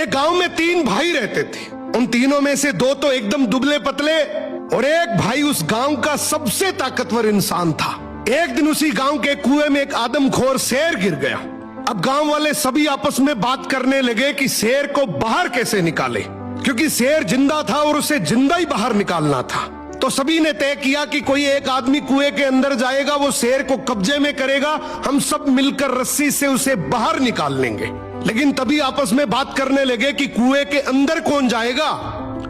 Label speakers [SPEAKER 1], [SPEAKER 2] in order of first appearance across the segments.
[SPEAKER 1] एक गांव में 3 भाई रहते थे। उन तीनों में से 2 तो एकदम दुबले पतले और एक भाई उस गांव का सबसे ताकतवर इंसान था। एक दिन उसी गांव के कुएं में एक आदमखोर शेर गिर गया। अब गांव वाले सभी आपस में बात करने लगे कि शेर को बाहर कैसे निकाले, क्योंकि शेर जिंदा था और उसे जिंदा ही बाहर निकालना था। तो सभी ने तय किया कि कोई एक आदमी कुएं के अंदर जाएगा, वो शेर को कब्जे में करेगा, हम सब मिलकर रस्सी से उसे बाहर निकाल लेंगे। लेकिन तभी आपस में बात करने लगे कि कुएं के अंदर कौन जाएगा।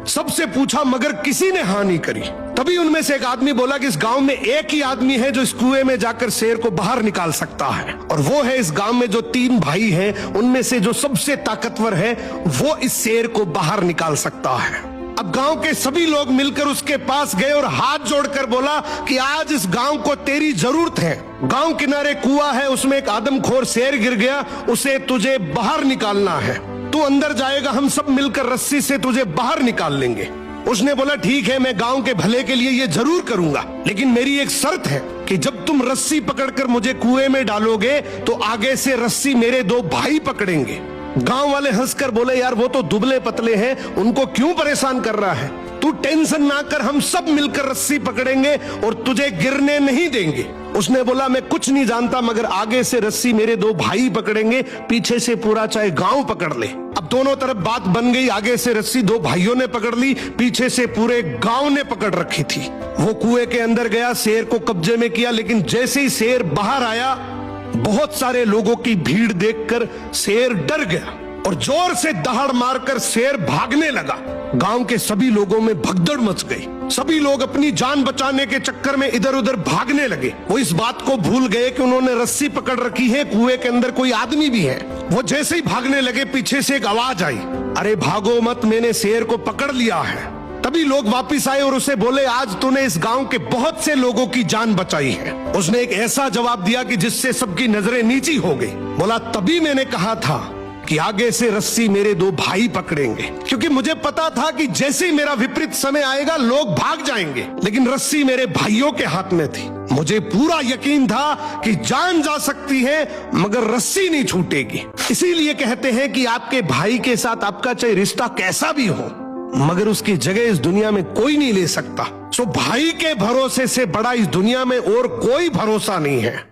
[SPEAKER 1] सबसे पूछा मगर किसी ने हाँ नहीं करी। तभी उनमें से एक आदमी बोला कि इस गांव में एक ही आदमी है जो इस कुएं में जाकर शेर को बाहर निकाल सकता है, और वो है इस गांव में जो 3 भाई हैं उनमें से जो सबसे ताकतवर है, वो इस शेर को बाहर निकाल सकता है। अब गांव के सभी लोग मिलकर उसके पास गए और हाथ जोड़कर बोला कि आज इस गांव को तेरी जरूरत है। गांव किनारे कुआं है, उसमें एक आदमखोर शेर गिर गया, उसे तुझे बाहर निकालना है। तू अंदर जाएगा, हम सब मिलकर रस्सी से तुझे बाहर निकाल लेंगे। उसने बोला ठीक है, मैं गांव के भले के लिए ये जरूर करूंगा, लेकिन मेरी एक शर्त है कि जब तुम रस्सी पकड़कर मुझे कुएं में डालोगे तो आगे से रस्सी मेरे 2 भाई पकड़ेंगे। गांव वाले हंसकर बोले यार वो तो दुबले पतले हैं, उनको क्यों परेशान कर रहा है, तू टेंशन ना कर, हम सब मिलकर रस्सी पकड़ेंगे और तुझे गिरने नहीं देंगे। उसने बोला मैं कुछ नहीं जानता, मगर आगे से रस्सी मेरे 2 भाई पकड़ेंगे, पीछे से पूरा चाहे गांव पकड़ ले। अब दोनों तरफ बात बन गई, आगे से रस्सी 2 भाइयों ने पकड़ ली, पीछे से पूरे गांव ने पकड़ रखी थी। वो कुएं के अंदर गया, शेर को कब्जे में किया, लेकिन जैसे ही शेर बाहर आया, बहुत सारे लोगों की भीड़ देखकर शेर डर गया और जोर से दहाड़ मारकर शेर भागने लगा। गांव के सभी लोगों में भगदड़ मच गई। सभी लोग अपनी जान बचाने के चक्कर में इधर उधर भागने लगे। वो इस बात को भूल गए कि उन्होंने रस्सी पकड़ रखी है, कुएं के अंदर कोई आदमी भी है। वो जैसे ही भागने लगे, पीछे से एक आवाज आई, अरे भागो मत, मैंने शेर को पकड़ लिया है। तभी लोग वापिस आए और उसे बोले आज तूने इस गांव के बहुत से लोगों की जान बचाई है। उसने एक ऐसा जवाब दिया कि जिससे सबकी नजरें नीची हो गई। बोला तभी मैंने कहा था कि आगे से रस्सी मेरे 2 भाई पकड़ेंगे, क्योंकि मुझे पता था कि जैसे ही मेरा विपरीत समय आएगा लोग भाग जाएंगे, लेकिन रस्सी मेरे भाइयों के हाथ में थी। मुझे पूरा यकीन था कि जान जा सकती है मगर रस्सी नहीं छूटेगी। इसीलिए कहते हैं कि आपके भाई के साथ आपका चाहे रिश्ता कैसा भी हो, मगर उसकी जगह इस दुनिया में कोई नहीं ले सकता। सो भाई के भरोसे से बड़ा इस दुनिया में और कोई भरोसा नहीं है।